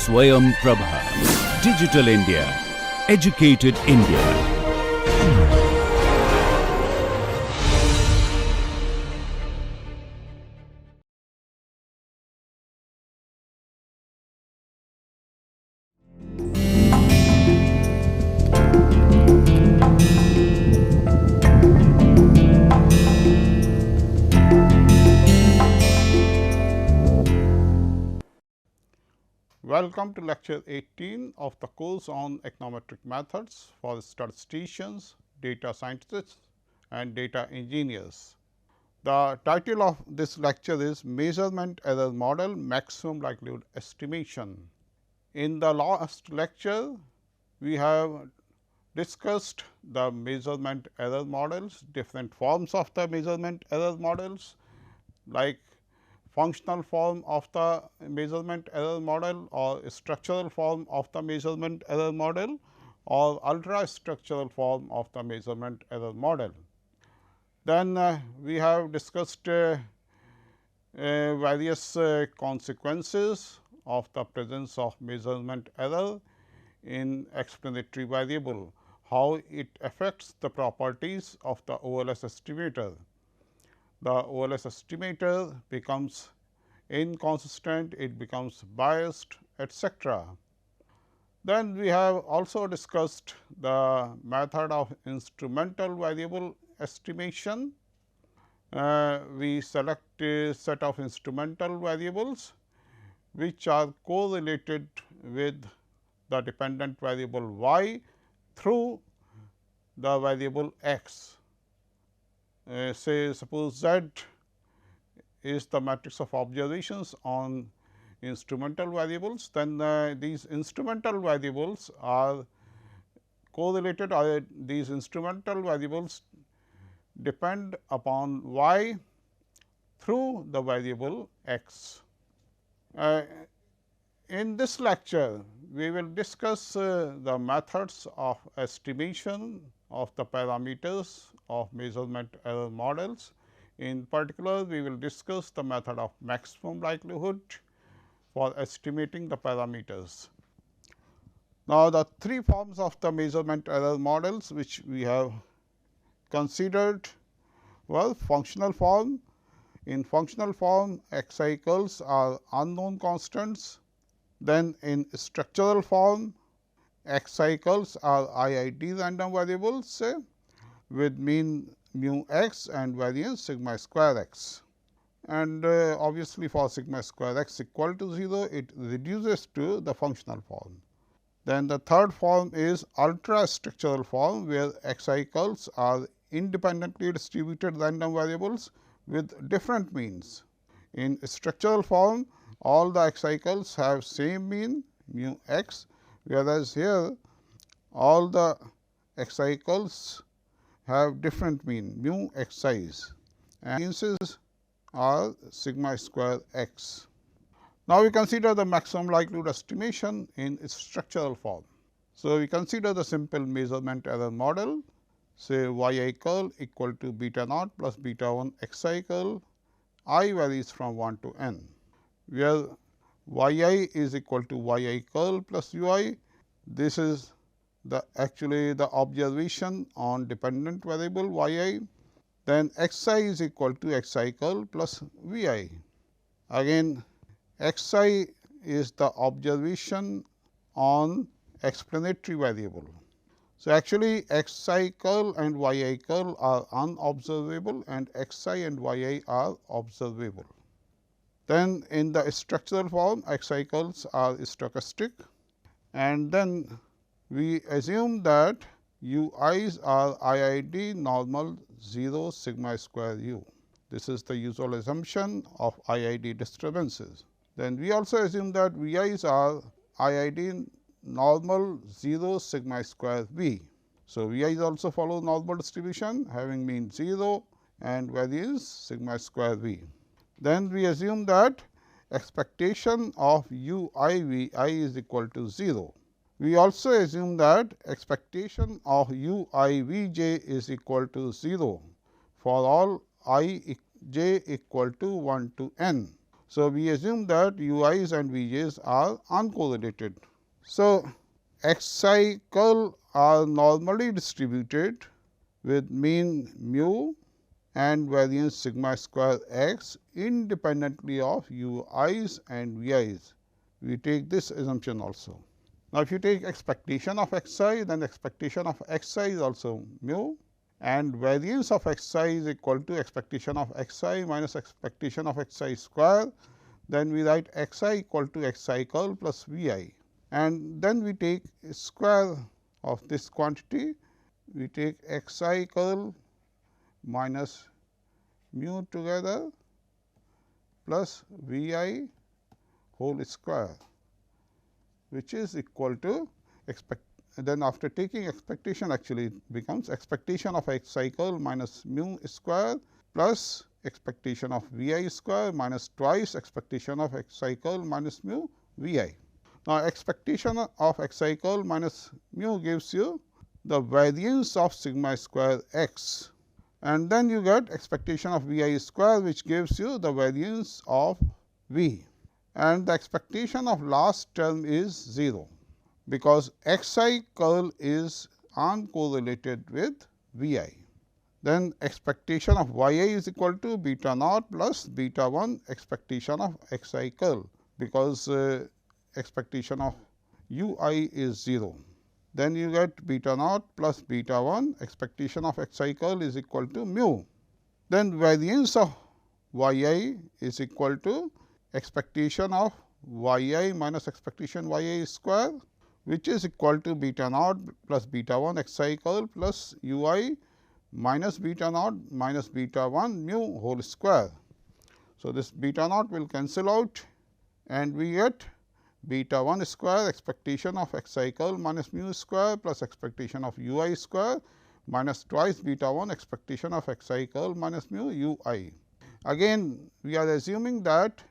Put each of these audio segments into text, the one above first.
Swayam Prabha. Digital India. Educated India. Welcome to lecture 18 of the course on econometric methods for statisticians, data scientists and data engineers. The title of this lecture is Measurement Error Model Maximum Likelihood Estimation. In the last lecture, we have discussed the measurement error models, different forms of the measurement error models like functional form of the measurement error model or structural form of the measurement error model or ultra structural form of the measurement error model. Then we have discussed various consequences of the presence of measurement error in explanatory variable, how it affects the properties of the OLS estimator. The OLS estimator becomes inconsistent, it becomes biased, etc. Then we have also discussed the method of instrumental variable estimation. We select a set of instrumental variables which are correlated with the dependent variable y through the variable x. Say suppose Z is the matrix of observations on instrumental variables, then these instrumental variables are correlated, or these instrumental variables depend upon y through the variable x. In this lecture, we will discuss the methods of estimation of the parameters of measurement error models. In particular, we will discuss the method of maximum likelihood for estimating the parameters. Now, the three forms of the measurement error models which we have considered were functional form. In functional form, x cycles are unknown constants. Then in structural form, x cycles are IID random variables with mean mu x and variance sigma square x. And obviously, for sigma square x equal to 0, it reduces to the functional form. Then the third form is ultra structural form, where x cycles are independently distributed random variables with different means. In structural form, all the x cycles have same mean mu x, whereas here all the x cycles have different mean mu xi's, and means are sigma square x. Now, we consider the maximum likelihood estimation in structural form. So, we consider the simple measurement error model, say y curl equal to beta naught plus beta 1 x cycle, I varies from 1 to n, where y is equal to y curl plus u I. This is the actually the observation on dependent variable y I. Then x I is equal to x I curl plus v I. Again, x I is the observation on explanatory variable. So, actually x I curl and y I curl are unobservable and x I and y I are observable. Then in the structural form, x cycles are stochastic, and then we assume that u i's are IID normal 0 sigma square u. This is the usual assumption of IID disturbances. Then we also assume that v i's are IID normal 0 sigma square v. So, v i's also follow normal distribution having mean 0 and variance sigma square v. Then we assume that expectation of u I v I is equal to 0. We also assume that expectation of u I v j is equal to 0 for all I j equal to 1 to n. So, we assume that ui's and vj's are uncorrelated. So, xi curl are normally distributed with mean mu and variance sigma square x independently of ui's and vi's. We take this assumption also. Now, if you take expectation of xi, then expectation of xi is also mu, and variance of xi is equal to expectation of xi minus expectation of xi square. Then we write xi equal to xi curl plus vi, and then we take square of this quantity. We take xi curl minus mu together plus vi whole square, which is equal to then after taking expectation, actually it becomes expectation of xi curl minus mu square plus expectation of vi square minus twice expectation of xi curl minus mu vi. Now, expectation of xi curl minus mu gives you the variance of sigma square x, and then you get expectation of vi square, which gives you the variance of v, and the expectation of last term is 0, because xi curl is uncorrelated with vi. Then expectation of yi is equal to beta naught plus beta 1 expectation of xi curl, because expectation of ui is 0. Then you get beta naught plus beta 1 expectation of xi curl is equal to mu. Then variance of yi is equal to expectation of yi minus expectation yi square, which is equal to beta naught plus beta 1 xi curl plus ui minus beta naught minus beta 1 mu whole square. So, this beta naught will cancel out, and we get beta 1 square expectation of xi curl minus mu square plus expectation of ui square minus twice beta 1 expectation of xi curl minus mu ui. Again, we are assuming that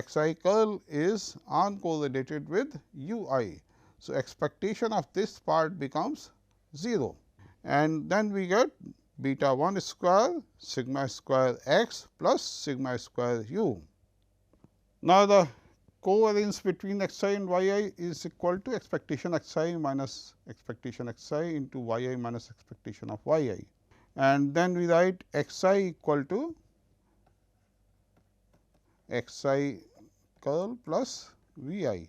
xi curl is uncorrelated with ui. So, expectation of this part becomes 0, and then we get beta 1 square sigma square x plus sigma square u. Now, the covariance between xi and yi is equal to expectation xi minus expectation xi into yi minus expectation of yi, and then we write xi equal to xi curl plus vi.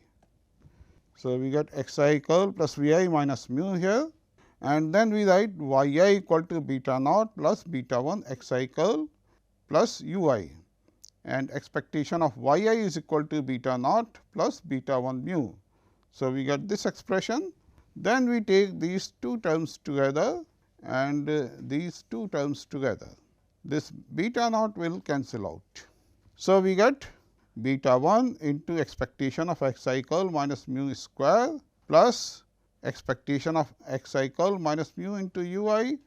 So, we get xi curl plus vi minus mu here, and then we write yi equal to beta naught plus beta 1 xi curl plus ui, and expectation of yi is equal to beta naught plus beta 1 mu. So, we get this expression. Then we take these two terms together and these two terms together. This beta naught will cancel out. So, we get beta 1 into expectation of xi curl minus mu square plus expectation of xi curl minus mu into ui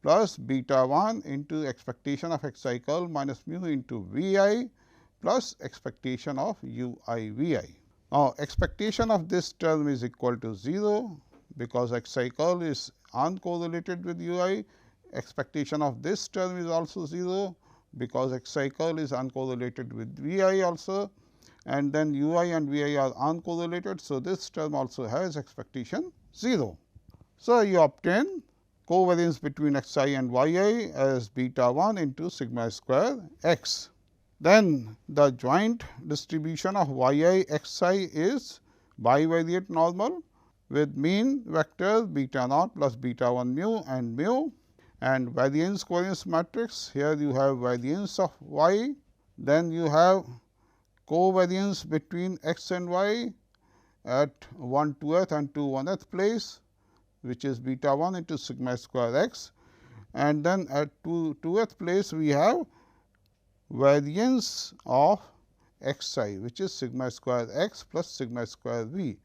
plus beta 1 into expectation of xi curl minus mu into vi plus expectation of ui vi. Now, expectation of this term is equal to 0, because xi curl is uncorrelated with ui. Expectation of this term is also 0, because xi curl is uncorrelated with vi also, and then ui and vi are uncorrelated. So, this term also has expectation 0. So, you obtain covariance between xi and yi as beta 1 into sigma square x. Then the joint distribution of yi xi is bivariate normal with mean vectors beta naught plus beta 1 mu, and variance covariance matrix. Here you have variance of y, then you have covariance between x and y at 1/2th and 2/1th place, which is beta 1 into sigma square x, and then at 2/2th place we have variance of xi, which is sigma square x plus sigma square v.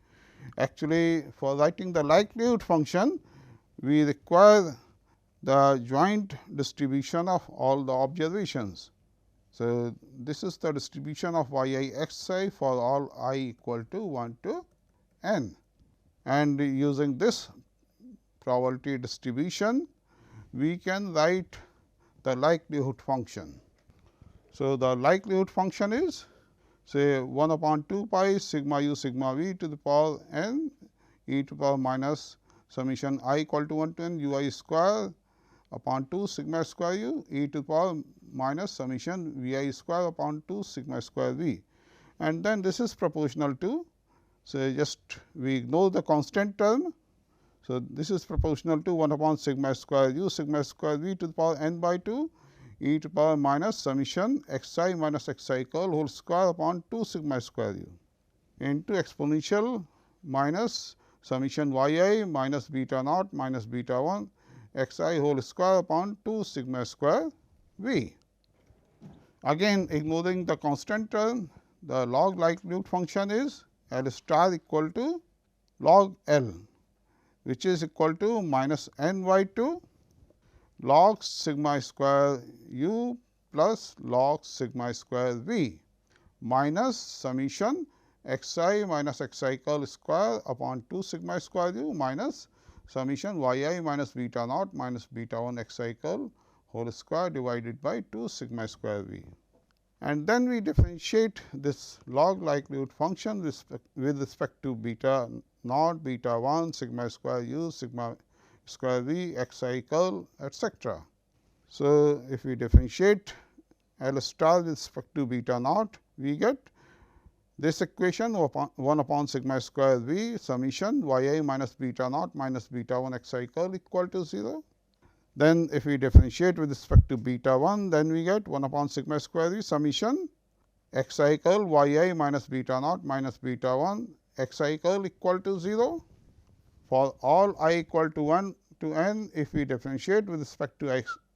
Actually, for writing the likelihood function, we require the joint distribution of all the observations. So, this is the distribution of yi xi for all I equal to 1 to n, and using this probability distribution, we can write the likelihood function. So, the likelihood function is say 1 upon 2 pi sigma u sigma v to the power n e to the power minus summation I equal to 1 to n u I square upon 2 sigma square u e to the power minus summation v I square upon 2 sigma square v, and then this is proportional to, so just we ignore the constant term. So, this is proportional to 1 upon sigma square u sigma square v to the power n by 2 e to the power minus summation x I minus x I curl whole square upon 2 sigma square u into exponential minus summation y I minus beta naught minus beta 1 x I whole square upon 2 sigma square v. Again ignoring the constant term, the log likelihood function is L star equal to log L, which is equal to minus n by 2 log sigma square u plus log sigma square v minus summation x I minus x I curl square upon 2 sigma square u minus summation y I minus beta naught minus beta 1 x I curl whole square divided by 2 sigma square v. And then we differentiate this log likelihood function with respect to beta naught, beta 1, sigma square u, sigma square v, x I curl, etcetera. So, if we differentiate L star with respect to beta naught, we get this equation 1 upon sigma square v summation y I minus beta naught minus beta 1 x I curl equal to 0. Then, if we differentiate with respect to beta 1, then we get 1 upon sigma square v summation x I curl y I minus beta naught minus beta 1 x I curl equal to 0. For all I equal to 1 to n, if we differentiate with respect to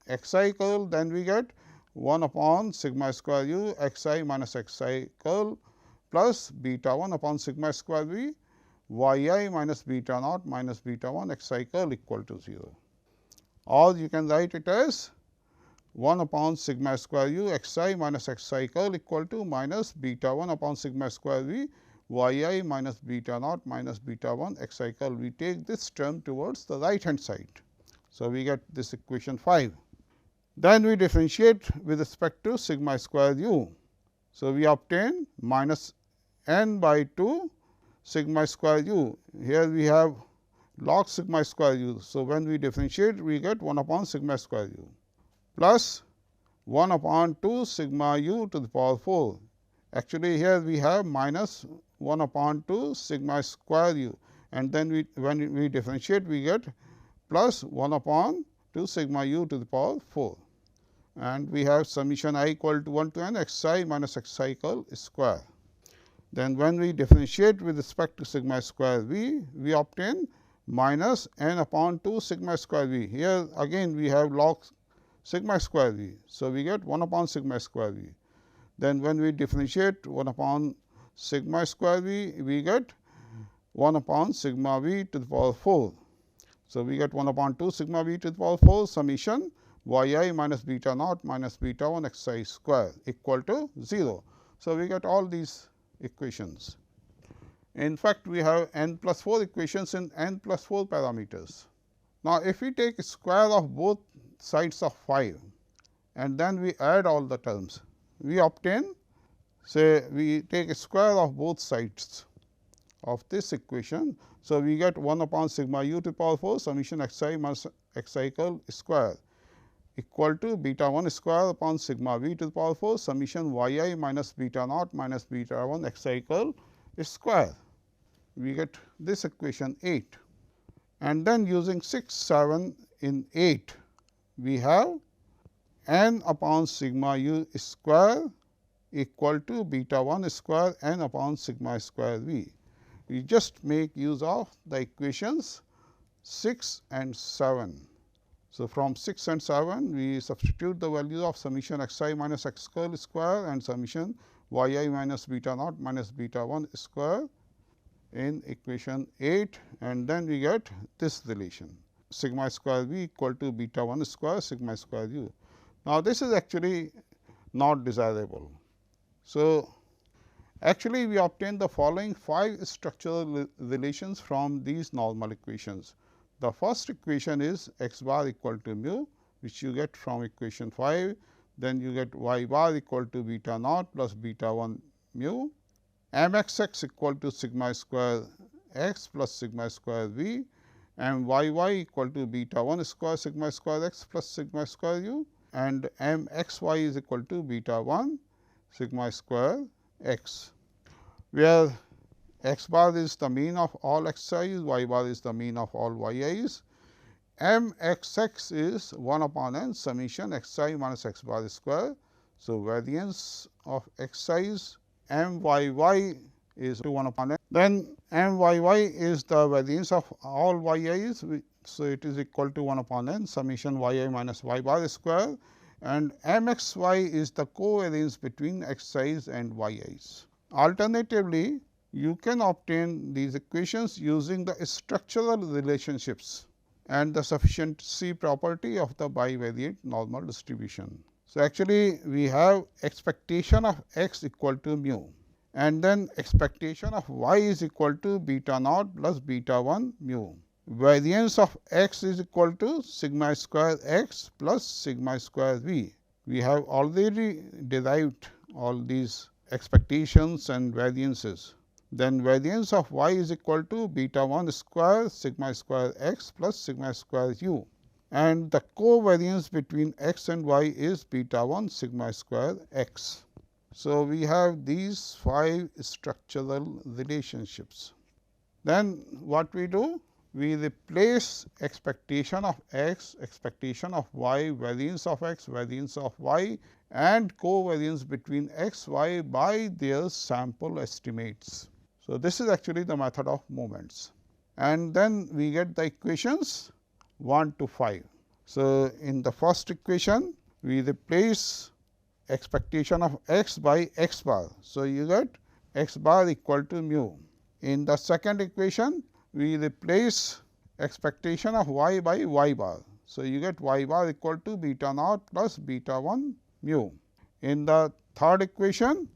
x I curl, then we get 1 upon sigma square u x I minus x I curl plus beta 1 upon sigma square v y I minus beta naught minus beta 1 x I curl equal to 0. Or you can write it as 1 upon sigma square u x I minus x I curl equal to minus beta 1 upon sigma square v y I minus beta naught minus beta 1 x I curl. We take this term towards the right hand side. So, we get this equation 5. Then we differentiate with respect to sigma square u. So, we obtain minus n by 2 sigma square u. Here we have log sigma square u. So, when we differentiate, we get 1 upon sigma square u plus 1 upon 2 sigma u to the power 4. Actually, here we have minus 1 upon 2 sigma square u, and then when we differentiate, we get plus 1 upon 2 sigma u to the power 4. And we have summation I equal to 1 to n x I minus x I curl square. Then, when we differentiate with respect to sigma square v, we obtain minus n upon 2 sigma square v. Here again we have log sigma square v. So, we get 1 upon sigma square v. Then, when we differentiate 1 upon sigma square v, we get 1 upon sigma v to the power 4. So, we get 1 upon 2 sigma v to the power 4 summation y I minus beta naught minus beta 1 x I square equal to 0. So, we get all these equations. In fact, we have n plus 4 equations in n plus 4 parameters. Now, if we take square of both sides of 5 and then we add all the terms, we obtain, say we take a square of both sides of this equation. So, we get 1 upon sigma u to the power 4 summation x I minus x I curl square equal to beta 1 square upon sigma v to the power 4 summation y I minus beta naught minus beta 1 x I curl square. We get this equation 8, and then using 6, 7 in 8, we have n upon sigma u square equal to beta 1 square n upon sigma square v. We just make use of the equations 6 and 7. So, from 6 and 7, we substitute the values of summation x I minus x curl square and summation y I minus beta naught minus beta 1 square in equation 8, and then we get this relation sigma square v equal to beta 1 square sigma square u. Now, this is actually not desirable. So, actually we obtain the following 5 structural relations from these normal equations. The first equation is x bar equal to mu, which you get from equation 5. Then you get y bar equal to beta naught plus beta 1 mu, mxx equal to sigma square x plus sigma square v, myy equal to beta 1 square sigma square x plus sigma square u, and mxy is equal to beta 1 sigma square x, where x bar is the mean of all xi's, y bar is the mean of all yi's. mxx is 1 upon n summation xi minus x bar square. So, variance of xi's, myy is 1 upon n. Then myy is the variance of all yi's. So, it is equal to 1 upon n summation yi minus y bar square, and mxy is the covariance between xi's and yi's. Alternatively, you can obtain these equations using the structural relationships and the sufficiency property of the bivariate normal distribution. So, actually we have expectation of x equal to mu, and then expectation of y is equal to beta naught plus beta 1 mu. Variance of x is equal to sigma square x plus sigma square v. We have already derived all these expectations and variances. Then variance of y is equal to beta 1 square sigma square x plus sigma square u, and the covariance between x and y is beta 1 sigma square x. So, we have these 5 structural relationships. Then what we do? We replace expectation of x, expectation of y, variance of x, variance of y, and covariance between x, y by their sample estimates. So, this is actually the method of moments, and then we get the equations 1 to 5. So, in the first equation we replace expectation of x by x bar. So, you get x bar equal to mu. In the second equation we replace expectation of y by y bar. So, you get y bar equal to beta naught plus beta 1 mu. In the third equation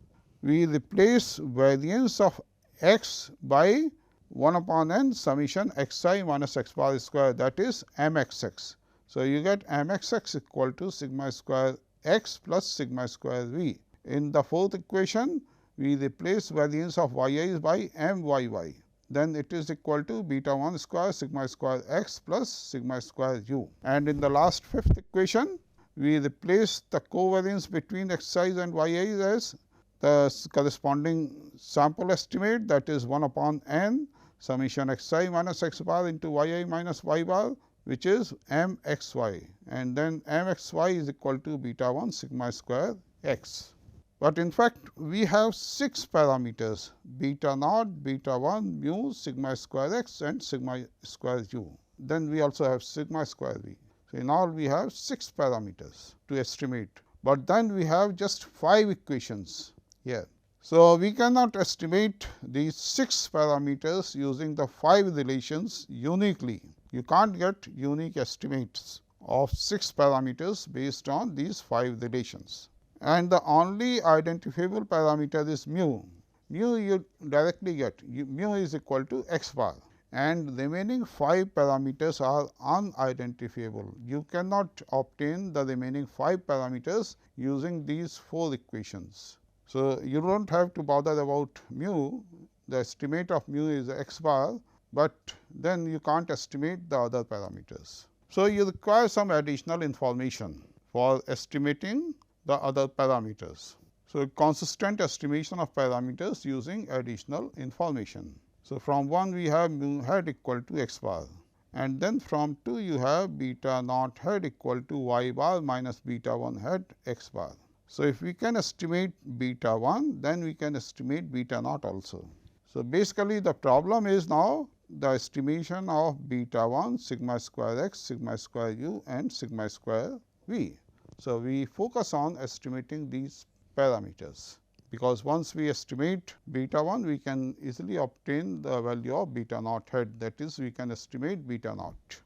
we replace variance of x by 1 upon n summation xi minus x bar square, that is mxx. So, you get mxx equal to sigma square x plus sigma square v. In the fourth equation we replace variance of yi's by myy. Then it is equal to beta 1 square sigma square x plus sigma square u. And in the last fifth equation we replace the covariance between xi's and yi's as the corresponding sample estimate, that is 1 upon n summation xi minus x bar into yi minus y bar, which is mxy, and then mxy is equal to beta 1 sigma square x. But in fact, we have 6 parameters: beta naught, beta 1, mu, sigma square x and sigma square u. Then we also have sigma square v. So, in all we have 6 parameters to estimate, but then we have just 5 equations here. So, we cannot estimate these 6 parameters using the 5 relations uniquely. You can't get unique estimates of 6 parameters based on these 5 relations. And the only identifiable parameter is mu. Mu you directly get, mu is equal to x bar, and remaining 5 parameters are unidentifiable. You cannot obtain the remaining 5 parameters using these 4 equations. So, you do not have to bother about mu. The estimate of mu is x bar, but then you can't estimate the other parameters. So, you require some additional information for estimating the other parameters. So, consistent estimation of parameters using additional information. So, from 1 we have mu hat equal to x bar, and then from 2 you have beta naught hat equal to y bar minus beta 1 hat x bar. So, if we can estimate beta 1, then we can estimate beta naught also. So, basically the problem is now the estimation of beta 1, sigma square x, sigma square u and sigma square v. So, we focus on estimating these parameters, because once we estimate beta 1, we can easily obtain the value of beta naught hat, that is we can estimate beta naught.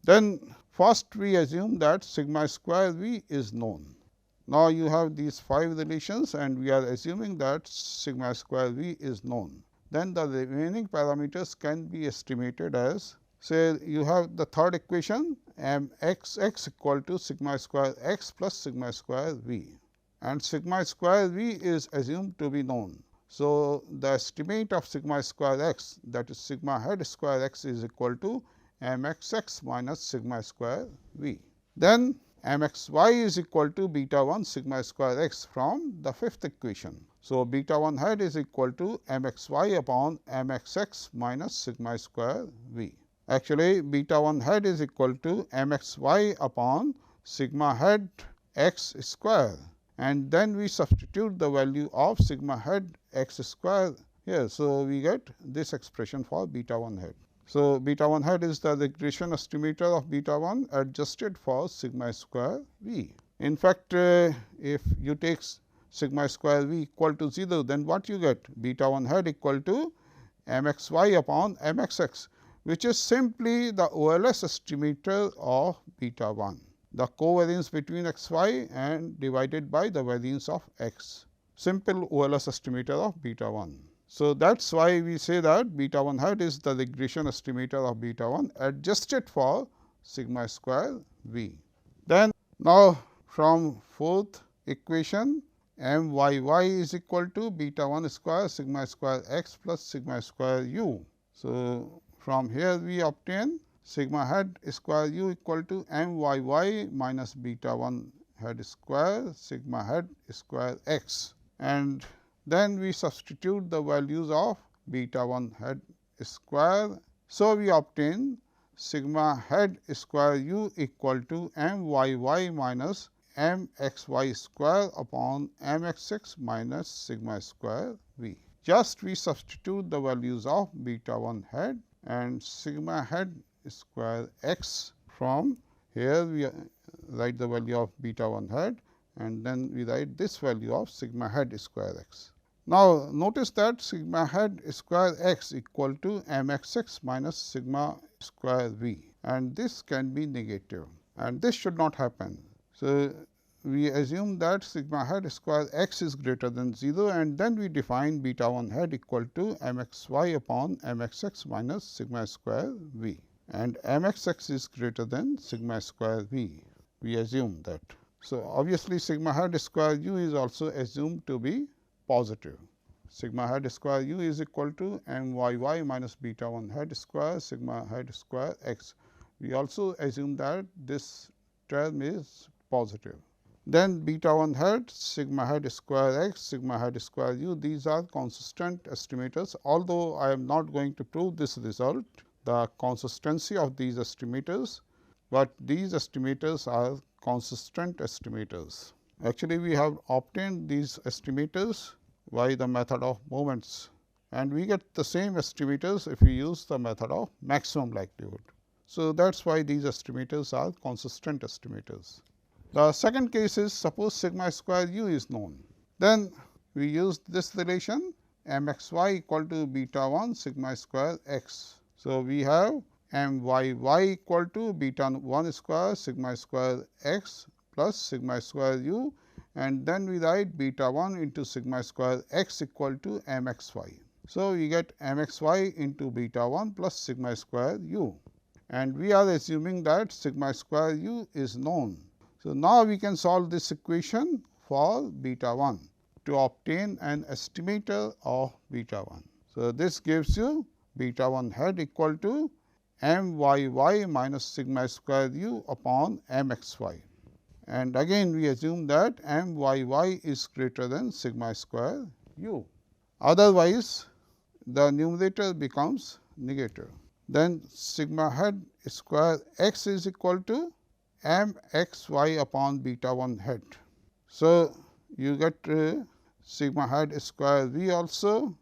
Then first we assume that sigma square v is known. Now, you have these 5 relations and we are assuming that sigma square v is known. Then the remaining parameters can be estimated as, say you have the third equation mxx equal to sigma square x plus sigma square v, and sigma square v is assumed to be known. So, the estimate of sigma square x, that is sigma head square x, is equal to m x x minus sigma square v. Then m x y is equal to beta 1 sigma square x from the fifth equation. So, beta 1 head is equal to m x y upon m x x minus sigma square v. Actually, beta 1 head is equal to m x y upon sigma head x square, and then we substitute the value of sigma head x square here. So, we get this expression for beta 1 head. So, beta 1 head is the regression estimator of beta 1 adjusted for sigma square v. In fact, if you take sigma square v equal to 0, then what you get? Beta 1 head equal to m x y upon m x x, which is simply the OLS estimator of beta 1, the covariance between x y and divided by the variance of x, simple OLS estimator of beta 1. So, that is why we say that beta 1 head is the regression estimator of beta 1 adjusted for sigma square v. Then now, from fourth equation, m y y is equal to beta 1 square sigma square x plus sigma square u. So, from here we obtain sigma head square u equal to m y y minus beta 1 head square sigma head square x, and then we substitute the values of beta 1 head square. So, we obtain sigma head square u equal to m y y minus m x y square upon m x x minus sigma square v. Just we substitute the values of beta 1 head and sigma head square x. From here we write the value of beta 1 head, and then we write this value of sigma head square x. Now, notice that sigma head square x equal to m x x minus sigma square v, and this can be negative, and this should not happen. So, we assume that sigma head square x is greater than 0, and then we define beta 1 head equal to m x y upon m x x minus sigma square v, and m x x is greater than sigma square v. We assume that. So, obviously, sigma head square u is also assumed to be positive. Sigma head square u is equal to m y y minus beta 1 head square sigma head square x. We also assume that this term is positive. Then beta 1 head, sigma head square x, sigma head square u, these are consistent estimators. Although I am not going to prove this result, the consistency of these estimators, but these estimators are consistent estimators. Actually, we have obtained these estimators by the method of moments, and we get the same estimators if we use the method of maximum likelihood. So, that is why these estimators are consistent estimators. The second case is, suppose sigma square u is known, then we use this relation m x y equal to beta 1 sigma square x. So, we have m y y equal to beta 1 square sigma square x plus sigma square u, and then we write beta 1 into sigma square x equal to m x y. So, we get m x y into beta 1 plus sigma square u, and we are assuming that sigma square u is known. So, now we can solve this equation for beta 1 to obtain an estimator of beta 1. So, this gives you beta 1 head equal to m y y minus sigma square u upon m x y, and again we assume that m y y is greater than sigma square u. Otherwise, the numerator becomes negative. Then sigma head square x is equal to m x y upon beta 1 head. So, you get sigma head square v also,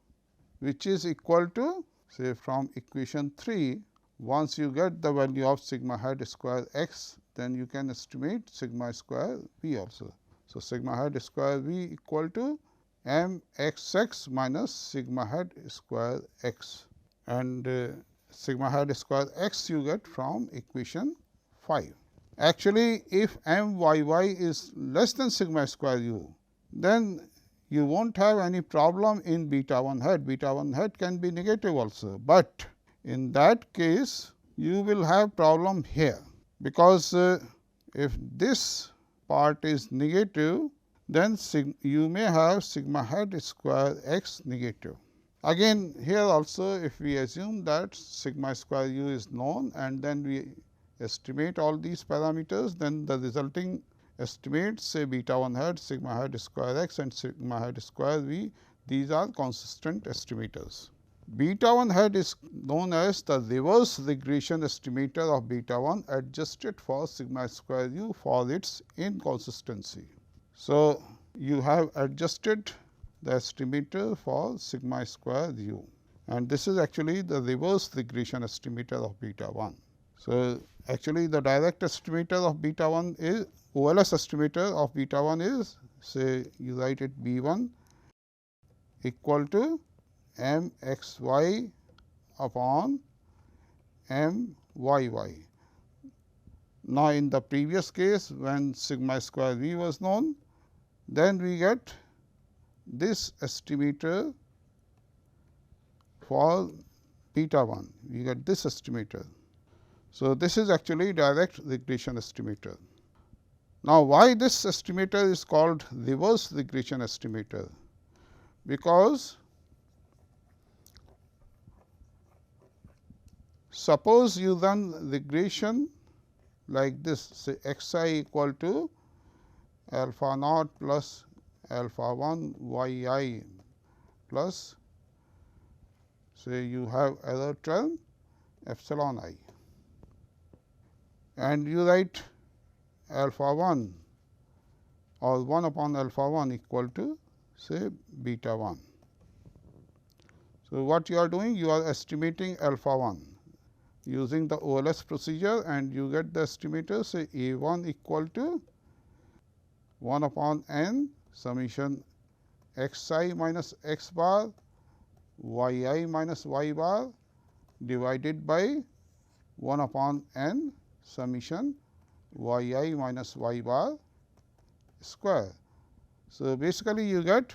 which is equal to, say, from equation 3, once you get the value of sigma head square x, then you can estimate sigma square v also. So, sigma head square v equal to m x x minus sigma head square x, and sigma head square x you get from equation 5. Actually, if m y y is less than sigma square u, then you will not have any problem in beta 1 head. Beta 1 head can be negative also, but in that case you will have problem here, because if this part is negative, then you may have sigma hat square x negative. Again here also if we assume that sigma square u is known and then we estimate all these parameters, then the resulting estimates say beta 1 hat, sigma hat square x and sigma hat square v, these are consistent estimators. Beta 1 hat is known as the reverse regression estimator of beta 1 adjusted for sigma square u for its inconsistency. So, you have adjusted the estimator for sigma square u, and this is actually the reverse regression estimator of beta 1. So, actually the direct estimator of beta 1 is OLS estimator of beta 1 is, say you write it B 1 equal to m x y upon m y y. Now, in the previous case when sigma square v was known, then we get this estimator for beta 1, we get this estimator. So, this is actually direct regression estimator. Now, why this estimator is called reverse regression estimator? Because suppose you run regression like this, say x I equal to alpha naught plus alpha 1 y I plus, say you have error term epsilon I, and you write alpha 1 or 1 upon alpha 1 equal to say beta 1. So, what you are doing? You are estimating alpha 1 using the OLS procedure and you get the estimator say A 1 equal to 1 upon n summation x I minus x bar y I minus y bar divided by 1 upon n summation y I minus y bar square. So, basically you get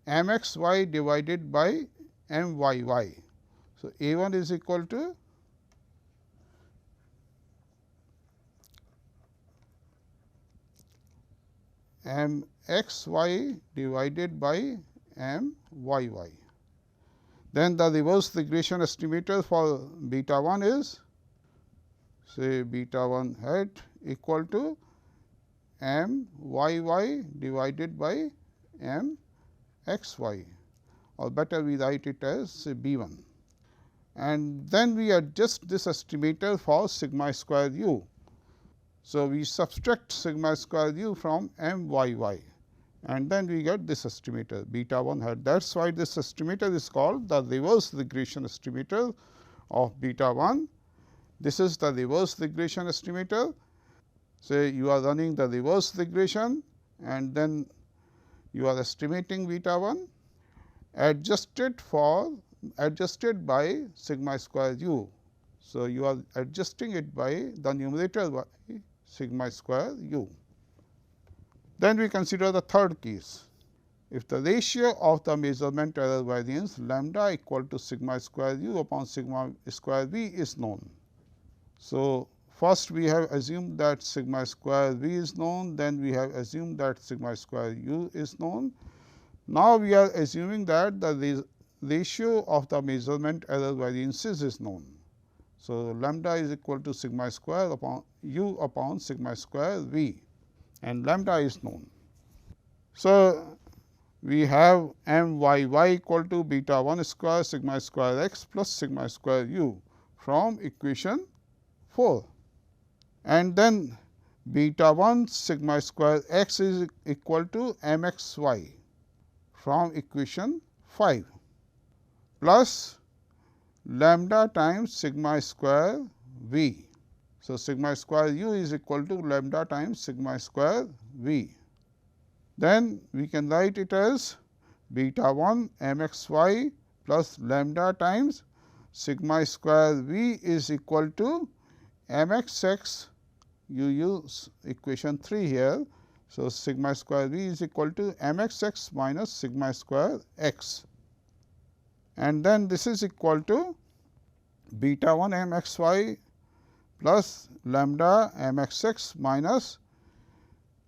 m x y divided by m y y. So, A 1 is equal to m x y divided by m y y. Then the reverse regression estimator for beta 1 is say beta 1 hat equal to m y y divided by m x y, or better we write it as say B 1. And then we adjust this estimator for sigma square u. So, we subtract sigma square u from m y y and then we get this estimator beta 1 hat. That is why this estimator is called the reverse regression estimator of beta 1. This is the reverse regression estimator. Say you are running the reverse regression and then you are estimating beta 1 adjusted by sigma square u. So, you are adjusting it by the numerator by sigma square u. Then we consider the third case. If the ratio of the measurement error variance lambda equal to sigma square u upon sigma square v is known. So, first we have assumed that sigma square v is known, then we have assumed that sigma square u is known. Now, we are assuming that the ratio of the measurement error variances is known. So, lambda is equal to sigma square upon u upon sigma square v, and lambda is known. So, we have m y y equal to beta 1 square sigma square x plus sigma square u from equation 4, and then beta 1 sigma square x is equal to m x y from equation 5 plus lambda times sigma square v. So, sigma square u is equal to lambda times sigma square v. Then we can write it as beta 1 m x y plus lambda times sigma square v is equal to m x x, you use equation 3 here. So, sigma square v is equal to m x x minus sigma square x, and then this is equal to beta 1 m x y plus lambda m x x minus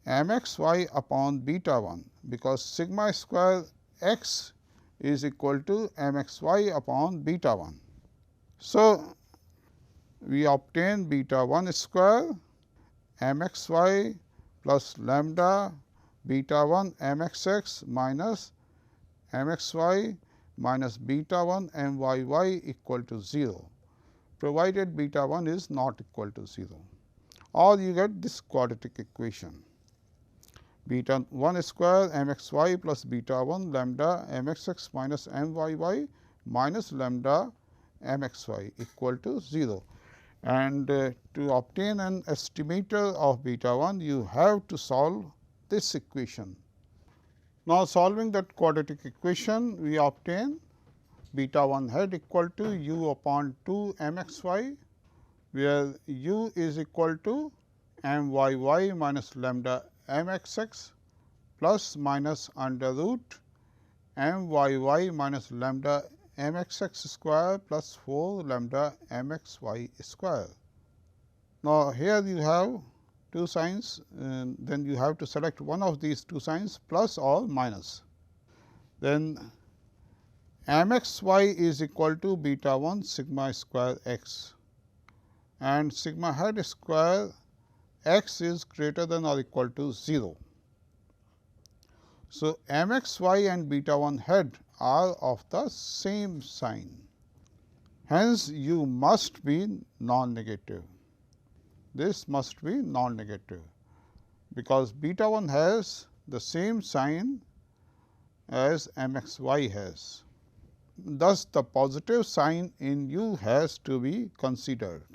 mxy upon beta 1, because sigma square x is equal to mxy upon beta 1. So, we obtain beta 1 square mxy plus lambda beta 1 mxx minus mxy minus beta 1 myy equal to 0, provided beta 1 is not equal to 0, or you get this quadratic equation beta 1 square mxy plus beta 1 lambda mxx minus myy minus lambda mxy equal to 0. And to obtain an estimator of beta 1, you have to solve this equation. Now, solving that quadratic equation, we obtain beta 1 head equal to u upon 2 mxy, where u is equal to myy minus lambda mxx plus minus under root myy minus lambda mxx square plus 4 lambda mxy square. Now, here you have two signs, then you have to select one of these two signs, plus or minus. Then mxy is equal to beta 1 sigma square x, and sigma head square x is greater than or equal to 0. So, mxy and beta 1 head are of the same sign. Hence, u must be non-negative. This must be non-negative, because beta 1 has the same sign as mxy has. Thus, the positive sign in u has to be considered.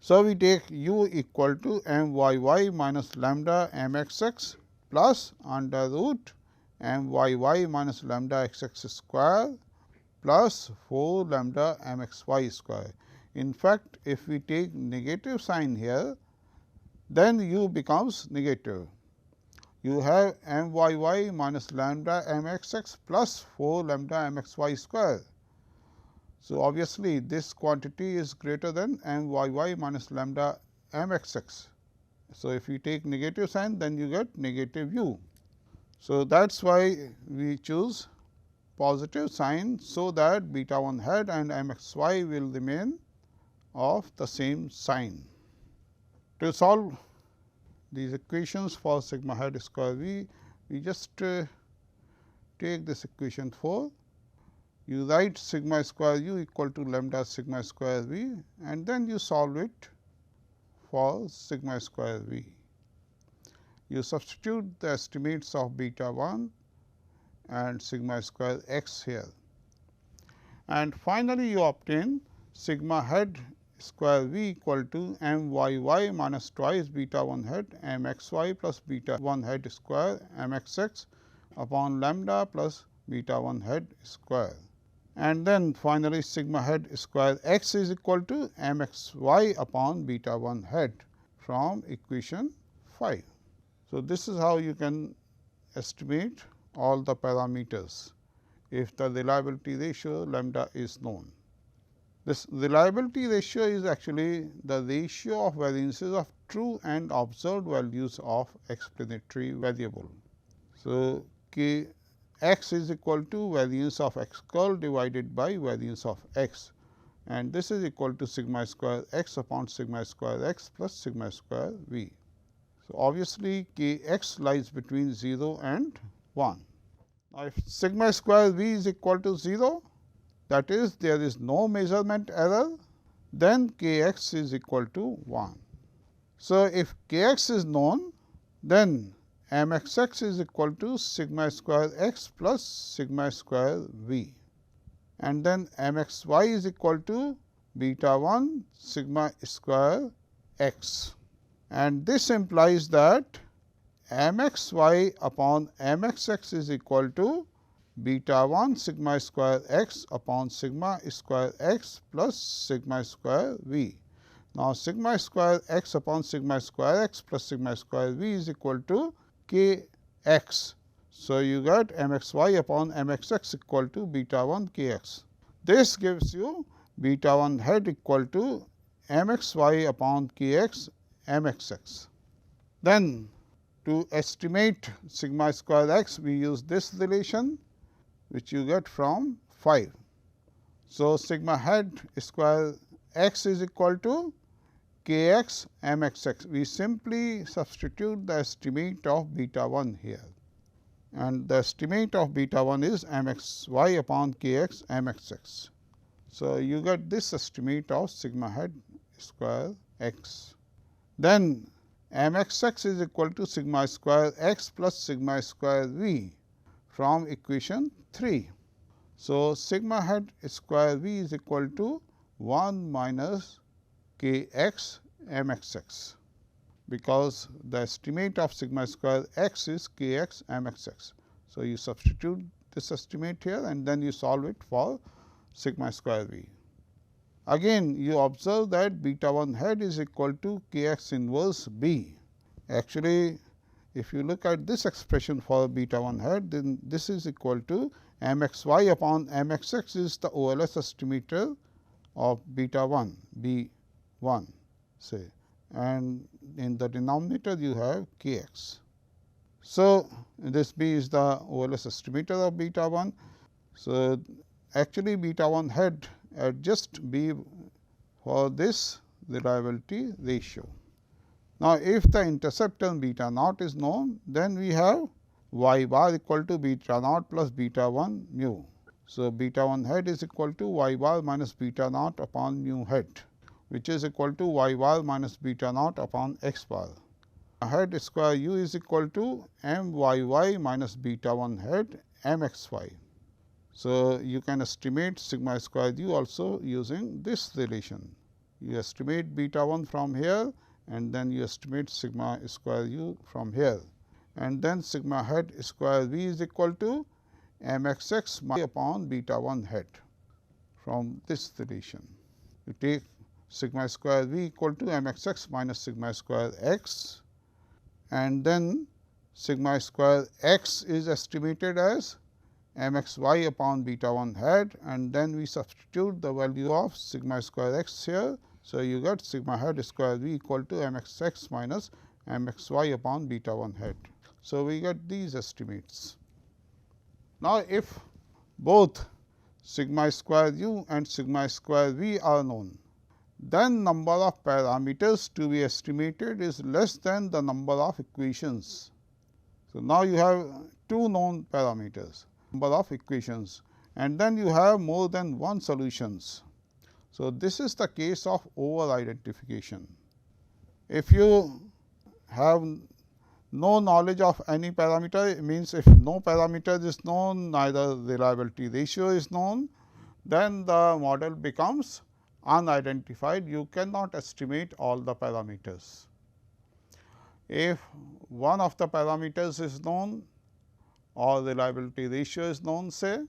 So, we take u equal to myy minus lambda mxx plus under root myy minus lambda xx square plus 4 lambda mxy square. In fact, if we take negative sign here, then u becomes negative. You have myy minus lambda mxx plus 4 lambda mxy square. So, obviously, this quantity is greater than myy minus lambda mxx. So, if you take negative sign, then you get negative u. So, that is why we choose positive sign, so that beta 1 head and mxy will remain of the same sign. To solve these equations for sigma head square v, we just take this equation 4. You write sigma square u equal to lambda sigma square v, and then you solve it for sigma square v. You substitute the estimates of beta 1 and sigma square x here, and finally, you obtain sigma head square v equal to myy minus twice beta 1 head mxy plus beta 1 head square mxx upon lambda plus beta 1 head square. And then finally, sigma head square x is equal to mxy upon beta 1 head from equation 5. So, this is how you can estimate all the parameters if the reliability ratio lambda is known. This reliability ratio is actually the ratio of variances of true and observed values of explanatory variable. So, k x is equal to variance of x curl divided by variance of x, and this is equal to sigma square x upon sigma square x plus sigma square v. So, obviously, k x lies between 0 and 1. Now, if sigma square v is equal to 0, that is there is no measurement error, then k x is equal to 1. So, if k x is known, then mxx is equal to sigma square x plus sigma square v, and then mxy is equal to beta 1 sigma square x, and this implies that mxy upon mxx is equal to beta 1 sigma square x upon sigma square x plus sigma square v. Now, sigma square x upon sigma square x plus sigma square v is equal to k x. So, you get mxy upon mxx equal to beta 1 k x. This gives you beta 1 head equal to mxy upon k x mxx. Then, To estimate sigma square x, we use this relation which you get from 5. So, sigma head square x is equal to k x m x x. We simply substitute the estimate of beta 1 here, and the estimate of beta 1 is m x y upon k x m x x. So, you get this estimate of sigma head square x. Then m x x is equal to sigma square x plus sigma square v from equation 3. So, sigma head square v is equal to 1 minus k x m x x, because the estimate of sigma square x is k x m x x. So, you substitute this estimate here and then you solve it for sigma square v. Again you observe that beta 1 head is equal to k x inverse b. Actually, if you look at this expression for beta 1 head, then this is equal to m x y upon m x x is the OLS estimator of beta 1 b 1 say, and in the denominator you have k x. So, this b is the OLS estimator of beta 1. So, actually beta 1 head adjust b for this reliability ratio. Now, if the intercept term beta naught is known, then we have y bar equal to beta naught plus beta 1 mu. So, beta 1 head is equal to y bar minus beta naught upon mu head, which is equal to y bar minus beta naught upon x bar. Head square u is equal to m y y minus beta 1 head m x y. So, you can estimate sigma square u also using this relation. You estimate beta 1 from here and then you estimate sigma square u from here, and then sigma head square v is equal to m x x upon beta 1 head from this relation. You take sigma square v equal to m x x minus sigma square x, and then sigma square x is estimated as m x y upon beta 1 head, and then we substitute the value of sigma square x here. So, you get sigma head square v equal to m x x minus m x y upon beta 1 head. So, we get these estimates. Now, if both sigma square u and sigma square v are known, then number of parameters to be estimated is less than the number of equations. So, now you have two known parameters, number of equations, and then you have more than one solutions. So, this is the case of over identification. If you have no knowledge of any parameter, it means if no parameter is known, neither reliability ratio is known, then the model becomes unidentified. You cannot estimate all the parameters. If one of the parameters is known or reliability ratio is known, say,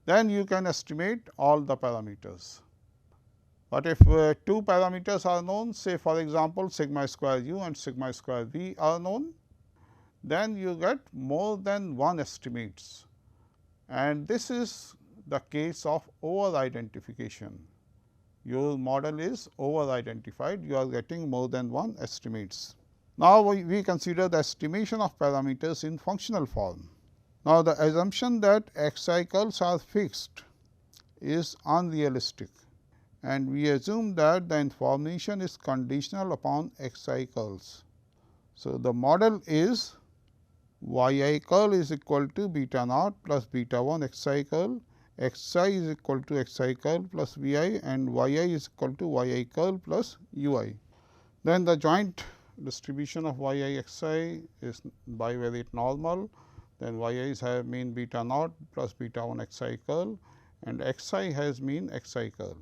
then you can estimate all the parameters. But if two parameters are known, say for example, sigma square u and sigma square v are known, then you get more than one estimates, and this is the case of over identification. Your model is over identified, you are getting more than one estimates. Now, we consider the estimation of parameters in functional form. Now, the assumption that x cycles are fixed is unrealistic, and we assume that the information is conditional upon x cycles. So, the model is y I curl is equal to beta naught plus beta 1 x cycle, x I is equal to x I curl plus v I, and y I is equal to y I curl plus u I. Then the joint distribution of y I x I is bivariate normal, then y i's have mean beta naught plus beta 1 x I curl, and x I has mean x I curl,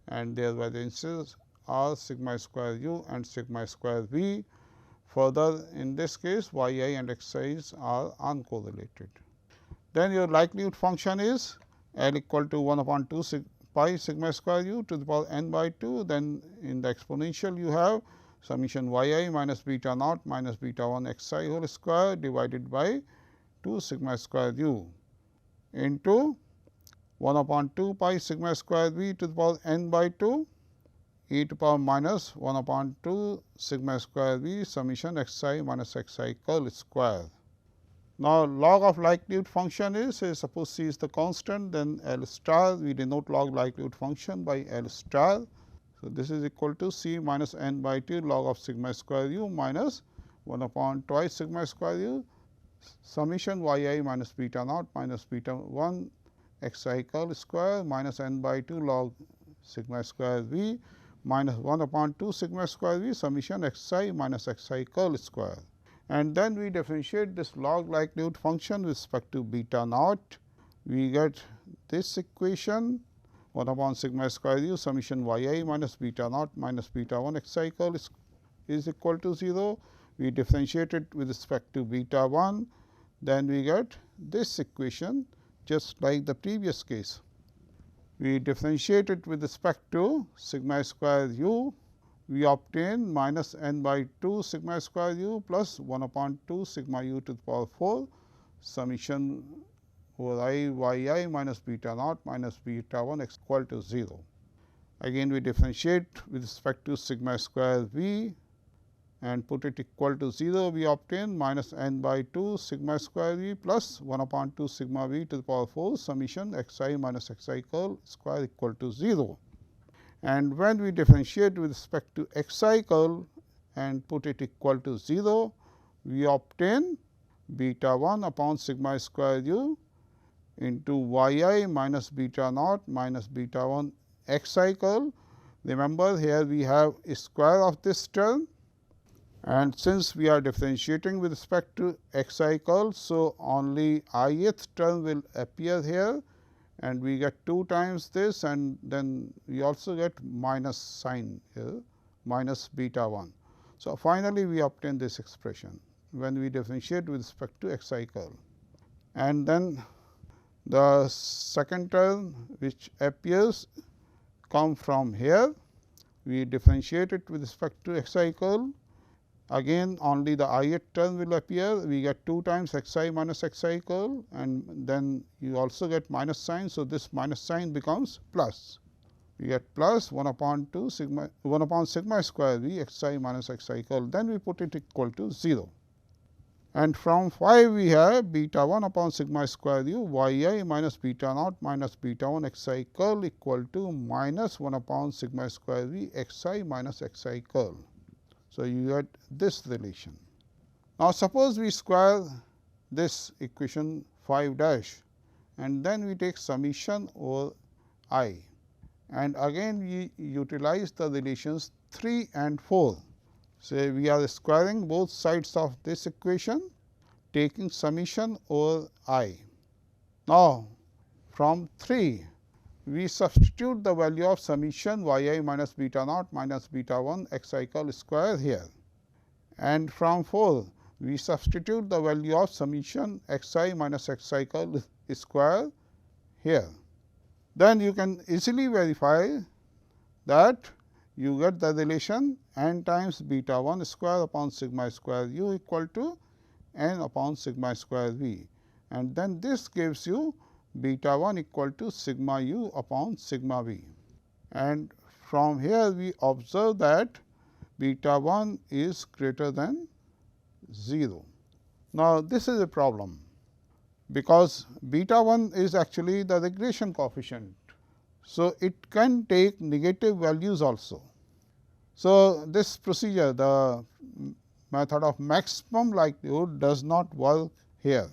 and their variances are sigma square u and sigma square v. Further, in this case y I and x i's are uncorrelated. Then your likelihood function is L equal to 1 upon 2 pi sigma square u to the power n by 2. Then in the exponential you have summation y I minus beta naught minus beta 1 x I whole square divided by 2 sigma square u into 1 upon 2 pi sigma square v to the power n by 2 e to power minus 1 upon 2 sigma square v summation x I minus x I curl square. Now, log of likelihood function is, say suppose C is the constant, then L star we denote log likelihood function by L star. So, this is equal to C minus n by 2 log of sigma square u minus 1 upon twice sigma square u summation y I minus beta naught minus beta 1 x I curl square minus n by 2 log sigma square v minus 1 upon 2 sigma square v summation x I minus x I curl square. And then we differentiate this log likelihood function with respect to beta naught. We get this equation 1 upon sigma square u summation y I minus beta naught minus beta 1 x I curl is equal to 0. We differentiate it with respect to beta 1, then we get this equation just like the previous case. We differentiate it with respect to sigma square u, we obtain minus n by 2 sigma square u plus 1 upon 2 sigma u to the power 4 summation over I y I minus beta naught minus beta 1 x equal to 0. Again we differentiate with respect to sigma square v and put it equal to 0, we obtain minus n by 2 sigma square v plus 1 upon 2 sigma v to the power 4 summation x I minus x I curl square equal to 0. And when we differentiate with respect to x I curl and put it equal to 0, we obtain beta 1 upon sigma square u into y I minus beta naught minus beta 1 x I curl. Remember, here we have a square of this term, and since we are differentiating with respect to x I curl. So, only ith term will appear here, and we get 2 times this, and then we also get minus sign here minus beta 1. So, finally, we obtain this expression when we differentiate with respect to x I curl. And then the second term which appears come from here, we differentiate it with respect to x I curl. Again only the ith term will appear, we get 2 times x I minus x I curl, and then you also get minus sign. So, this minus sign becomes plus, we get plus 1 upon 2 sigma 1 upon sigma square v x I minus x I curl, then we put it equal to 0. And from 5 we have beta 1 upon sigma square u y I minus beta naught minus beta 1 x I curl equal to minus 1 upon sigma square v x I minus x I curl. So, you get this relation. Now, suppose we square this equation 5 dash, and then we take summation over I, and again we utilize the relations 3 and 4. So, we are squaring both sides of this equation taking summation over I. Now, from 3 we substitute the value of summation y I minus beta naught minus beta 1 x I curl square here, and from 4 we substitute the value of summation x I minus x I curl square here. Then you can easily verify that you get the relation n times beta 1 square upon sigma square u equal to n upon sigma square v, and then this gives you beta 1 equal to sigma u upon sigma v. And from here we observe that beta 1 is greater than 0. Now, this is a problem, because beta 1 is actually the regression coefficient. So, it can take negative values also. So, this procedure, the method of maximum likelihood, does not work here,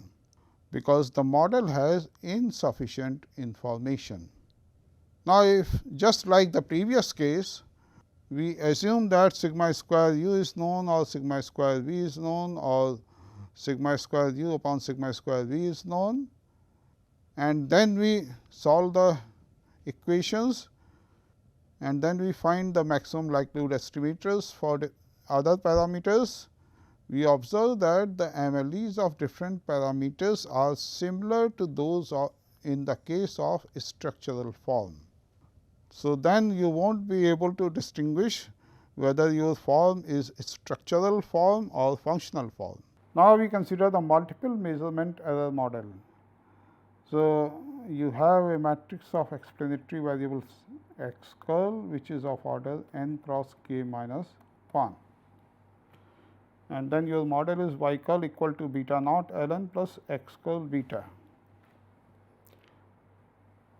because the model has insufficient information. Now, if just like the previous case, we assume that sigma square u is known, or sigma square v is known, or sigma square u upon sigma square v is known, and then we solve the equations, and then we find the maximum likelihood estimators for the other parameters. We observe that the MLEs of different parameters are similar to those in the case of structural form. So, then you will not be able to distinguish whether your form is structural form or functional form. Now, we consider the multiple measurement error model. So, you have a matrix of explanatory variables x curl which is of order n cross k minus 1, and then your model is y curl equal to beta naught ln plus x curl beta,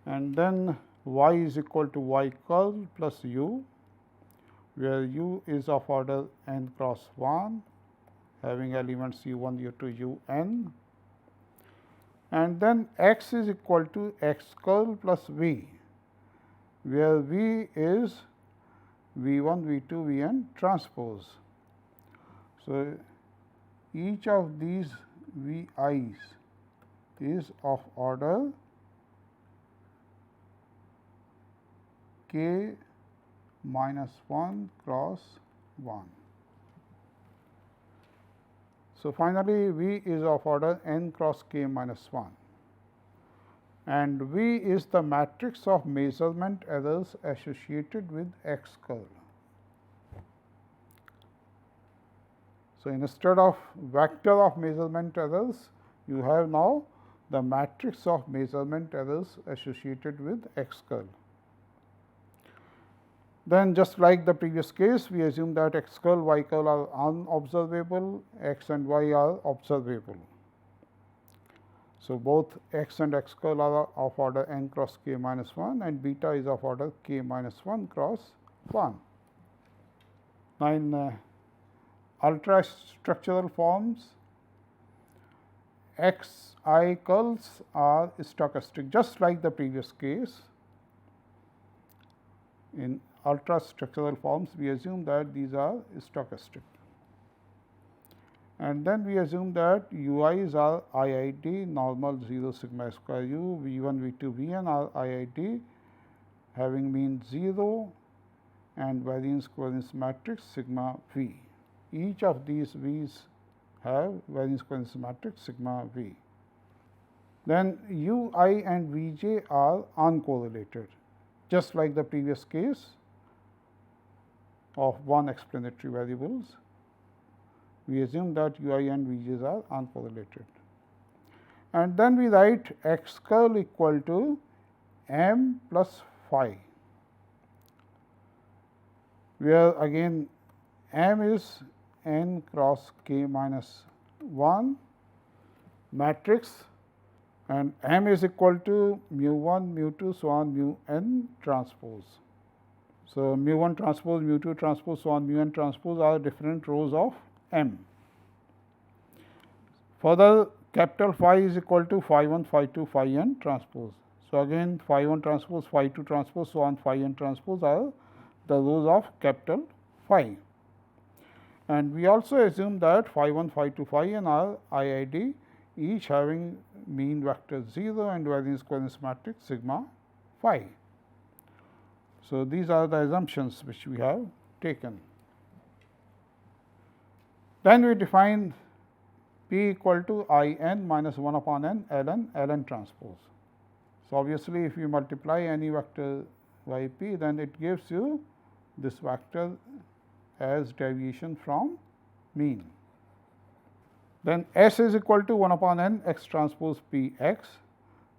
and then y is equal to y curl plus u, where u is of order n cross 1 having elements u1, u2, un, and then x is equal to x curl plus v, where v is v1, v2, vn transpose. So, each of these vi's is of order k minus 1 cross 1. So, finally, V is of order n cross k minus 1, and V is the matrix of measurement errors associated with x curl. So, instead of vector of measurement errors, you have now the matrix of measurement errors associated with x curl. Then just like the previous case, we assume that x curl, y curl are unobservable, x and y are observable. So, both x and x curl are of order n cross k minus 1 and beta is of order k minus 1 cross 1. Now, in ultra structural forms, x I curls are stochastic, just like the previous case. In ultra structural forms, we assume that these are stochastic, and then we assume that ui's are IID normal 0 sigma square u, v1, v2, vn are IID having mean 0 and variance covariance matrix sigma v. Each of these v's have variance covariance matrix sigma v. Then ui and vj are uncorrelated, just like the previous case of one explanatory variables. We assume that ui and vj's are uncorrelated, and then we write x curl equal to m plus phi, where again m is n cross k minus 1 matrix, and m is equal to mu 1, mu 2, so on mu n transpose. So, mu 1 transpose, mu 2 transpose, so on mu n transpose are different rows of m. Further, capital phi is equal to phi 1, phi 2, phi n transpose. So, again phi 1 transpose, phi 2 transpose, so on phi n transpose are the rows of capital phi. And we also assume that phi 1, phi 2, phi n are IID, each having mean vector 0 and variance covariance matrix sigma phi. So, these are the assumptions which we have taken. Then we define P equal to I n minus 1 upon n ln transpose. So, obviously, if you multiply any vector y p, then it gives you this vector as deviation from mean. Then S is equal to 1 upon n x transpose p x,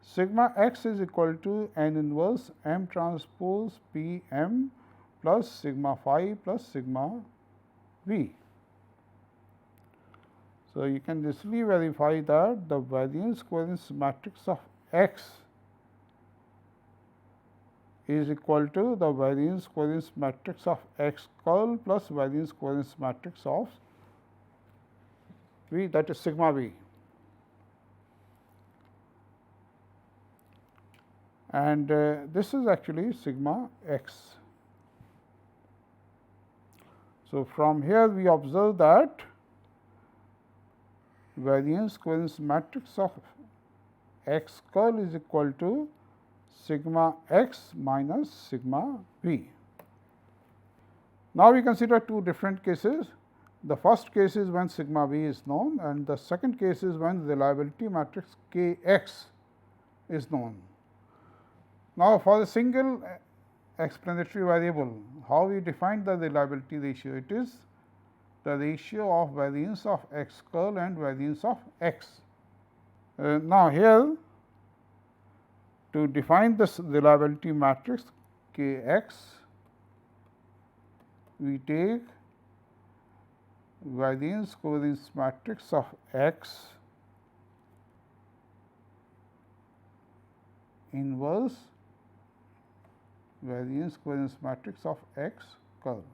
sigma x is equal to n inverse m transpose p m plus sigma phi plus sigma v. So, you can easily verify that the variance covariance matrix of x is equal to the variance covariance matrix of x curl plus variance covariance matrix of v, that is sigma v. And this is actually sigma x. So, from here we observe that variance covariance matrix of x curl is equal to sigma x minus sigma v. Now, we consider two different cases. The first case is when sigma v is known, and the second case is when reliability matrix k x is known. Now, for a single explanatory variable, how we define the reliability ratio? It is the ratio of variance of x curl and variance of x. Now, here to define this reliability matrix, K x, we take variance covariance matrix of x inverse variance covariance matrix of x curve.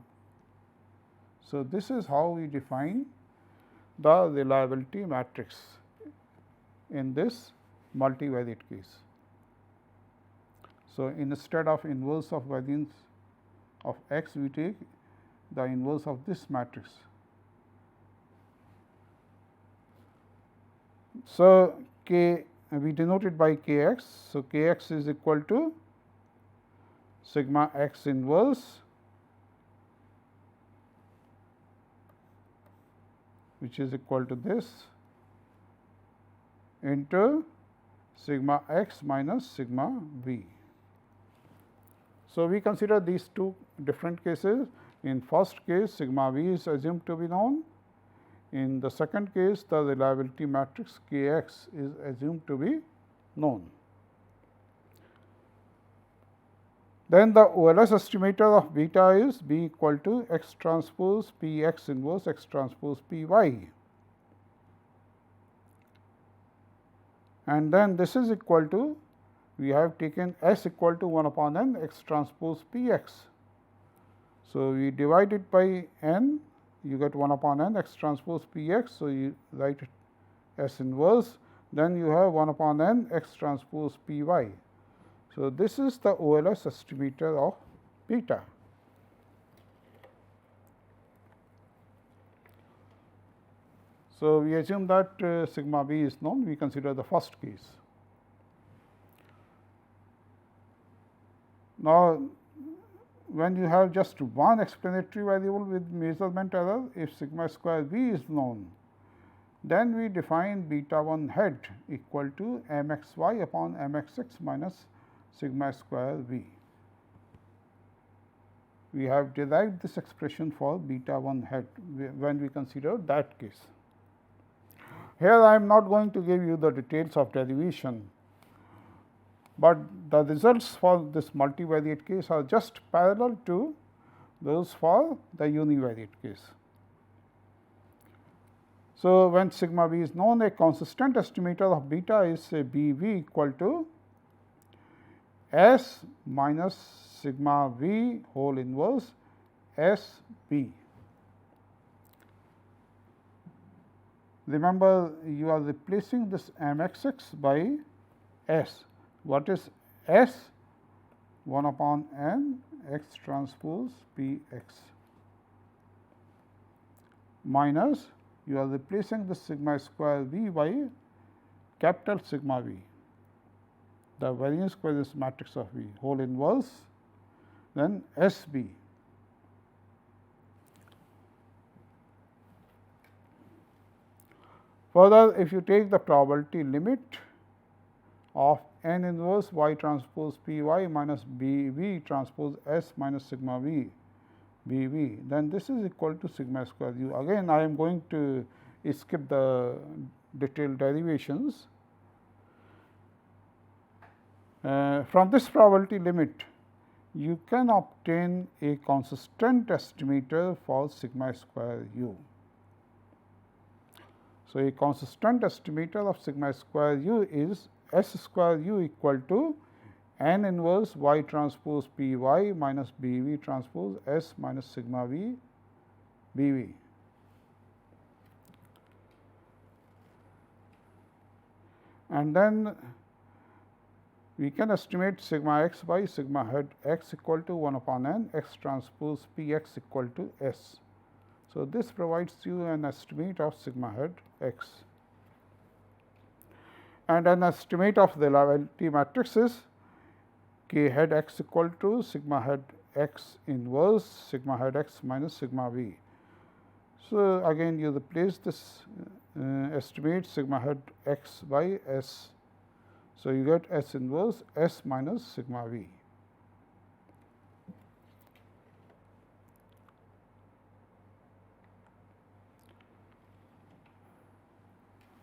So, this is how we define the reliability matrix in this multivariate case. So, instead of inverse of variance of x, we take the inverse of this matrix. So, K we denote it by K x. So, K x is equal to sigma x inverse, which is equal to this, into sigma x minus sigma v. So, we consider these two different cases. In first case, sigma v is assumed to be known. In the second case, the reliability matrix K x is assumed to be known. Then the OLS estimator of beta is B equal to x transpose P x inverse x transpose P y. And then this is equal to, we have taken S equal to 1 upon n x transpose P x. So, we divide it by n, you get 1 upon n x transpose P x. So, you write S inverse, then you have 1 upon n x transpose P y. So, this is the OLS estimator of beta. So, we assume that sigma b is known, we consider the first case. Now, when you have just one explanatory variable with measurement error, if sigma square v is known, then we define beta 1 head equal to m x y upon m x x minus sigma square v. We have derived this expression for beta 1 head when we consider that case. Here I am not going to give you the details of derivation, but the results for this multivariate case are just parallel to those for the univariate case. So, when sigma v is known, a consistent estimator of beta is say B v equal to S minus sigma v whole inverse S b. Remember, you are replacing this m x x by S. What is S? 1 upon n x transpose P x minus, you are replacing the sigma square v by capital sigma v, the variance covariance matrix of V whole inverse, then S b. Further, if you take the probability limit of n inverse y transpose P y minus B v transpose S minus sigma v B v, then this is equal to sigma square u. Again, I am going to skip the detailed derivations. From this probability limit, you can obtain a consistent estimator for sigma square u. So, a consistent estimator of sigma square u is S square u equal to n inverse y transpose P y minus B v transpose S minus sigma v B v. And then we can estimate sigma x by sigma head x equal to 1 upon n x transpose P x equal to S. So, this provides you an estimate of sigma head x, and an estimate of the reliability matrix is K head x equal to sigma head x inverse sigma head x minus sigma v. So, again you replace this estimate sigma head x by S. So, you get S inverse S minus sigma v.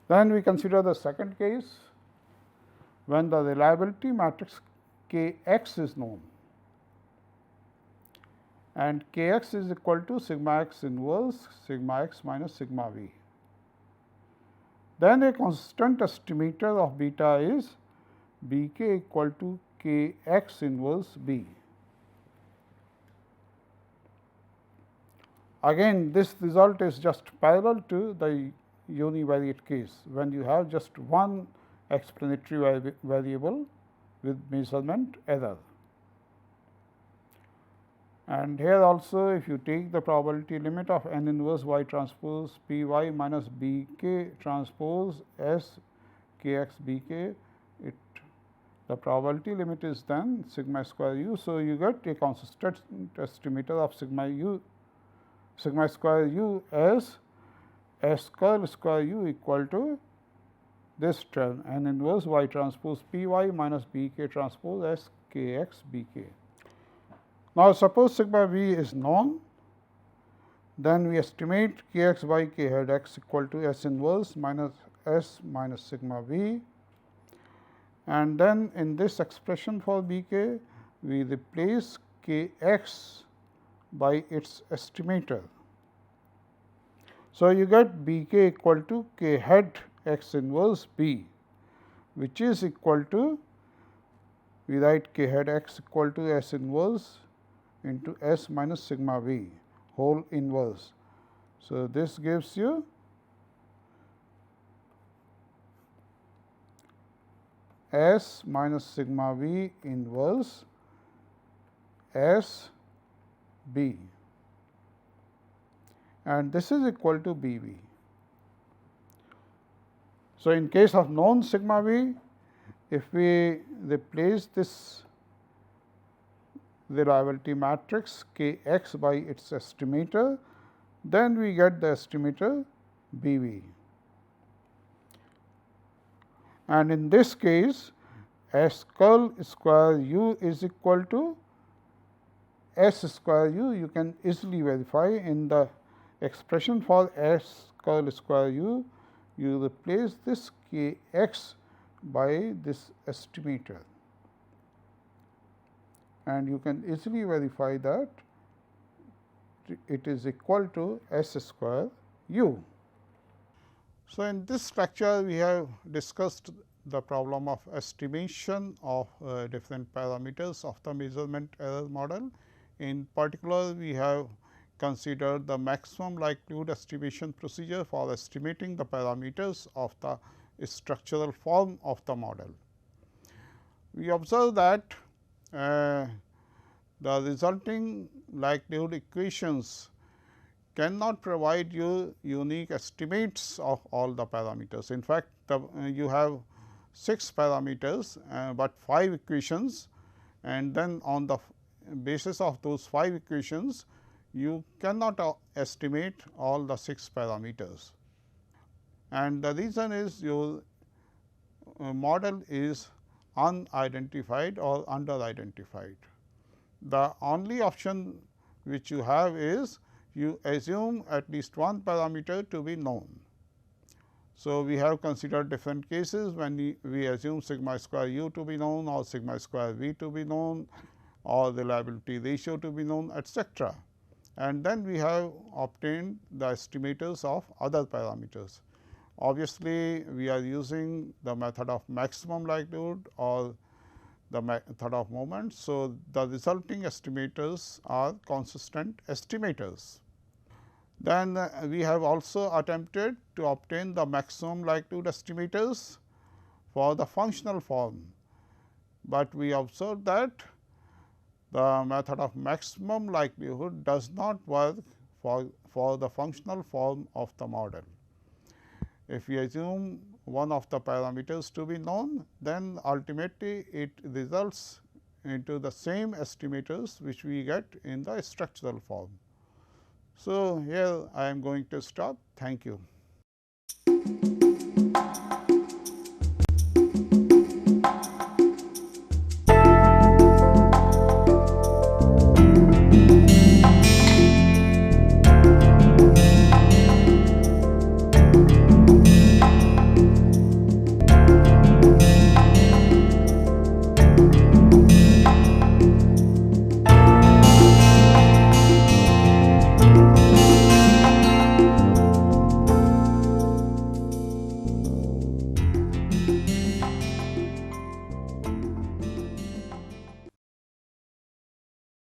Then we consider the second case when the reliability matrix K x is known. and k x is equal to sigma x inverse sigma x minus sigma v. Then a constant estimator of beta is b k equal to k x inverse b. Again, this result is just parallel to the univariate case, when you have just one explanatory variable with measurement error. And here also, if you take the probability limit of n inverse y transpose p y minus b k transpose s k x b k, the probability limit is then sigma square u. So, you get a consistent estimator of sigma square u as s curl square u equal to this term n inverse y transpose p y minus b k transpose s k x b k. Now, suppose sigma v is known, then we estimate k x by k hat x equal to s inverse minus s minus sigma v, and then in this expression for b k we replace k x by its estimator. So, you get b k equal to k hat x inverse b, which is equal to, we write k hat x equal to s inverse into s minus sigma v whole inverse. So, this gives you s minus sigma v inverse s b, and this is equal to b v. So, in case of known sigma v, if we replace this reliability matrix k x by its estimator, then we get the estimator b v. And in this case, s curl square u is equal to s square u. You can easily verify in the expression for s curl square u, you replace this k x by this estimator, and you can easily verify that it is equal to s square u. So, in this lecture we have discussed the problem of estimation of different parameters of the measurement error model. In particular, we have considered the maximum likelihood estimation procedure for estimating the parameters of the structural form of the model. We observe that the resulting likelihood equations cannot provide you unique estimates of all the parameters. In fact, you have 6 parameters, but 5 equations, and then on the basis of those 5 equations, you cannot estimate all the 6 parameters. And the reason is your model is unidentified or under identified. The only option which you have is you assume at least one parameter to be known. So, we have considered different cases when we assume sigma square u to be known or sigma square v to be known or reliability ratio to be known, etc. And then we have obtained the estimators of other parameters. Obviously, we are using the method of maximum likelihood or the method of moment. So, the resulting estimators are consistent estimators. Then we have also attempted to obtain the maximum likelihood estimators for the functional form, but we observed that the method of maximum likelihood does not work for the functional form of the model. If we assume one of the parameters to be known, then ultimately it results into the same estimators which we get in the structural form. So, here I am going to stop. Thank you.